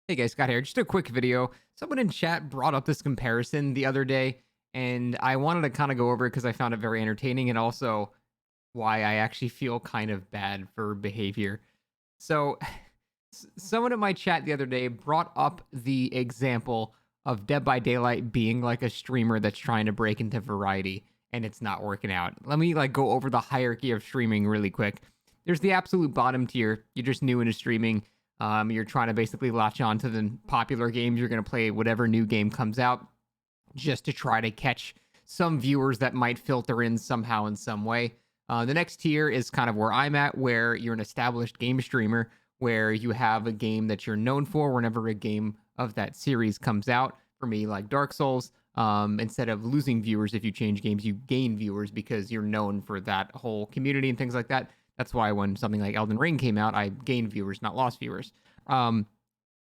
Hey guys, Scott here. Just a quick video. Someone in chat brought up this comparison the other day, and I wanted to kind of go over it because I found it very entertaining and also why I actually feel kind of bad for behavior. So, someone in my chat the other day brought up the example of Dead by Daylight being like a streamer that's trying to break into variety and it's not working out. Let me go over the hierarchy of streaming really quick. There's the absolute bottom tier. You're just new into streaming. You're trying to basically latch on to the popular games. You're going to play whatever new game comes out just to try to catch some viewers that might filter in somehow in some way. The next tier is kind of where I'm at, where you're an established game streamer, where you have a game that you're known for whenever a game of that series comes out. For me, like Dark Souls, instead of losing viewers if you change games, you gain viewers because you're known for that whole community and things like that. That's why when something like Elden Ring came out, I gained viewers, not lost viewers. Um,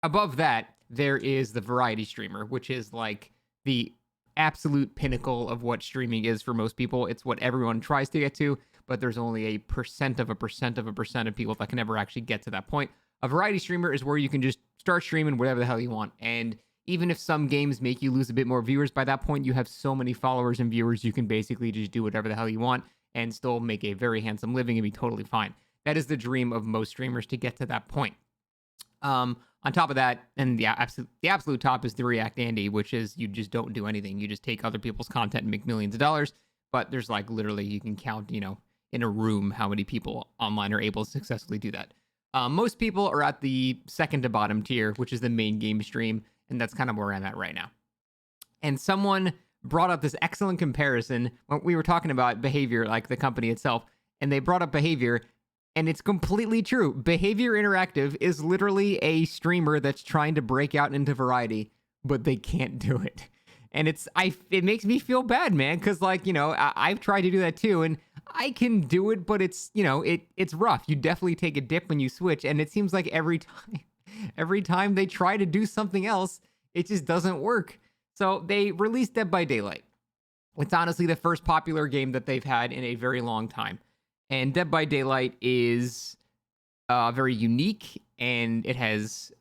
Above that, there is the variety streamer, which is like the absolute pinnacle of what streaming is for most people. It's what everyone tries to get to, but there's only a percent of a percent of a percent of people that can ever actually get to that point. A variety streamer is where you can just start streaming whatever the hell you want. And even if some games make you lose a bit more viewers, by that point, you have so many followers and viewers, you can basically just do whatever the hell you want and still make a very handsome living and be totally fine. That is the dream of most streamers to get to that point. On top of that, and the absolute top is the React Andy, which is you just don't do anything. You just take other people's content and make millions of dollars. But there's like literally you can count, in a room how many people online are able to successfully do that. Most people are at the second to bottom tier, which is the main game stream, and that's kind of where I'm at right now. And someone brought up this excellent comparison when we were talking about Behaviour, like the company itself, and they brought up Behaviour, and it's completely true. Behaviour Interactive is literally a streamer that's trying to break out into variety, but they can't do it. And it makes me feel bad, man, because I've tried to do that too, and I can do it, but it's rough. You definitely take a dip when you switch, and it seems like every time they try to do something else, it just doesn't work. So they released Dead by Daylight. It's honestly the first popular game that they've had in a very long time. And Dead by Daylight is very unique, and it has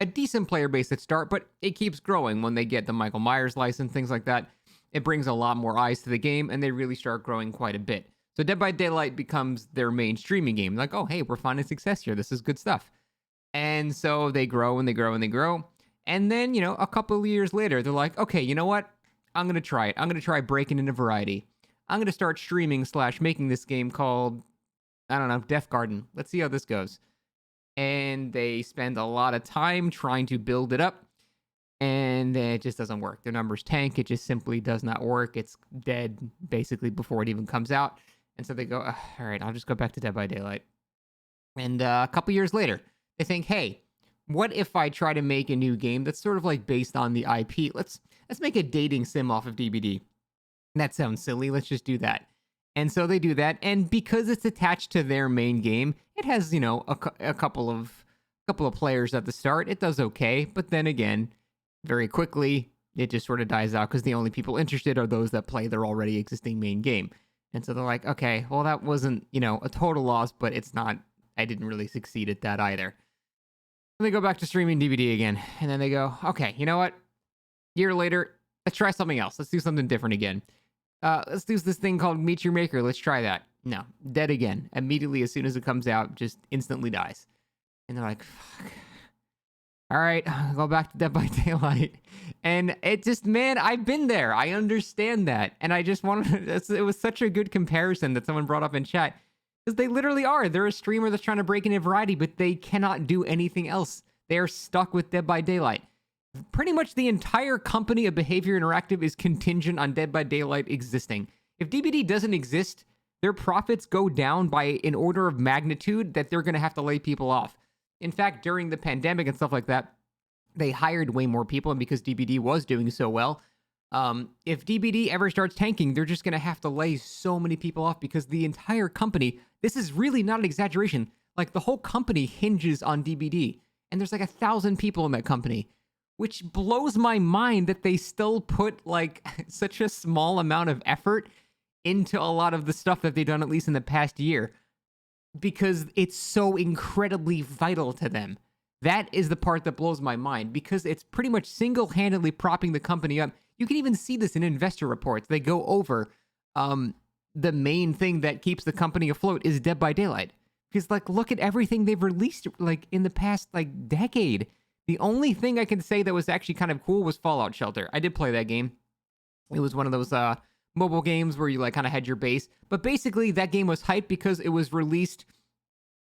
a decent player base at start, but it keeps growing when they get the Michael Myers license, things like that. It brings a lot more eyes to the game, and they really start growing quite a bit. So Dead by Daylight becomes their main streaming game. Like, oh, hey, we're finding success here. This is good stuff. And so they grow and they grow and they grow. And then, a couple of years later, they're like, okay, you know what? I'm going to try it. I'm going to try breaking into variety. I'm going to start streaming / making this game called, I don't know, Death Garden. Let's see how this goes. And they spend a lot of time trying to build it up, and it just doesn't work. Their numbers tank. It just simply does not work. It's dead basically before it even comes out. And so they go, all right, I'll just go back to Dead by Daylight. And a couple years later, they think, hey, what if I try to make a new game that's sort of like based on the IP? Let's make a dating sim off of DBD. That sounds silly. Let's just do that. And so they do that, and because it's attached to their main game, it has a couple of players at the start. It does okay, but then again, very quickly it just sort of dies out because the only people interested are those that play their already existing main game. And so they're like, okay, well that wasn't a total loss, but it's not. I didn't really succeed at that either. And they go back to streaming DVD again, and then they go, okay, you know what? Year later, let's try something else. Let's do something different again. Let's do this thing called Meet Your Maker. Let's try that. No, dead again. Immediately, as soon as it comes out, just instantly dies. And they're like, fuck. All right, I'll go back to Dead by Daylight. And it just, man, I've been there. I understand that. And I just wanted to, it was such a good comparison that someone brought up in chat. Because they literally are. They're a streamer that's trying to break into variety, but they cannot do anything else. They're stuck with Dead by Daylight. Pretty much the entire company of Behaviour Interactive is contingent on Dead by Daylight existing. If DBD doesn't exist, their profits go down by an order of magnitude that they're going to have to lay people off. In fact, during the pandemic and stuff like that, they hired way more people, and because DBD was doing so well, if DBD ever starts tanking, they're just going to have to lay so many people off because the entire company, this is really not an exaggeration, like the whole company hinges on DBD, and there's like 1,000 people in that company. Which blows my mind that they still put like such a small amount of effort into a lot of the stuff that they've done, at least in the past year, because it's so incredibly vital to them. That is the part that blows my mind because it's pretty much single-handedly propping the company up. You can even see this in investor reports. They go over the main thing that keeps the company afloat is Dead by Daylight. Because, like, look at everything they've released, like, in the past, like, decade. The only thing I can say that was actually kind of cool was Fallout Shelter. I did play that game. It was one of those mobile games where you, like, kind of had your base. But basically, that game was hyped because it was released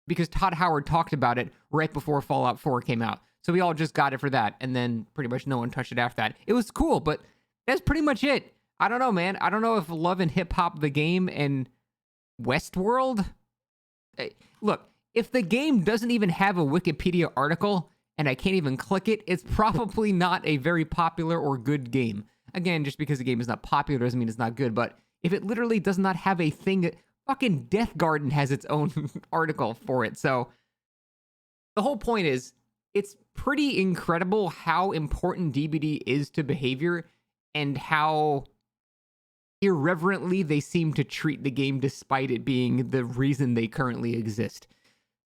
because Todd Howard talked about it right before Fallout 4 came out. So we all just got it for that. And then pretty much no one touched it after that. It was cool, but that's pretty much it. I don't know, man. I don't know if Love and Hip Hop, the game, and Westworld. Look, if the game doesn't even have a Wikipedia article and I can't even click it, it's probably not a very popular or good game. Again, just because the game is not popular doesn't mean it's not good. But if it literally does not have a thing, fucking Death Garden has its own article for it. So the whole point is, it's pretty incredible how important DBD is to Behavior and how irreverently they seem to treat the game despite it being the reason they currently exist.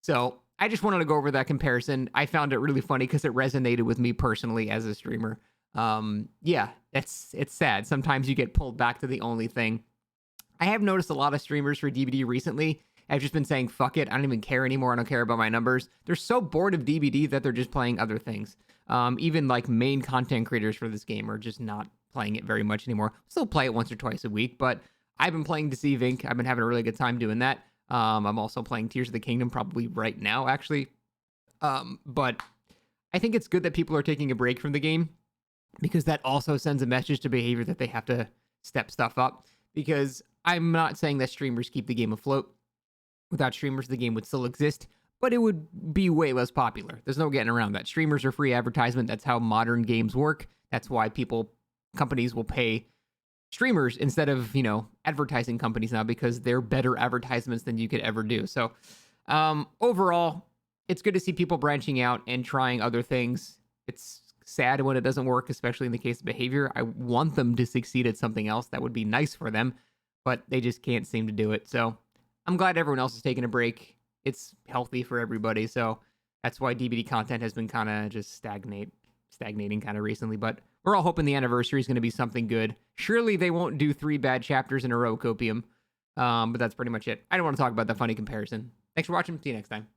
So I just wanted to go over that comparison. I found it really funny because it resonated with me personally as a streamer. Yeah, it's sad. Sometimes you get pulled back to the only thing. I have noticed a lot of streamers for DBD recently have just been saying, fuck it, I don't even care anymore. I don't care about my numbers. They're so bored of DBD that they're just playing other things. Even like main content creators for this game are just not playing it very much anymore. Still play it once or twice a week, but I've been playing Deceive Inc. I've been having a really good time doing that. I'm also playing Tears of the Kingdom probably right now, actually. But I think it's good that people are taking a break from the game because that also sends a message to Behavior that they have to step stuff up. Because I'm not saying that streamers keep the game afloat. Without streamers, the game would still exist, but it would be way less popular. There's no getting around that. Streamers are free advertisement. That's how modern games work. That's why companies will pay streamers instead of, advertising companies now because they're better advertisements than you could ever do. So overall, it's good to see people branching out and trying other things. It's sad when it doesn't work, especially in the case of Behavior. I want them to succeed at something else that would be nice for them, but they just can't seem to do it. So I'm glad everyone else is taking a break. It's healthy for everybody. So that's why DBD content has been kind of just stagnating kind of recently. But we're all hoping the anniversary is going to be something good. Surely they won't do 3 bad chapters in a row, Copium. But that's pretty much it. I don't want to talk about that funny comparison. Thanks for watching. See you next time.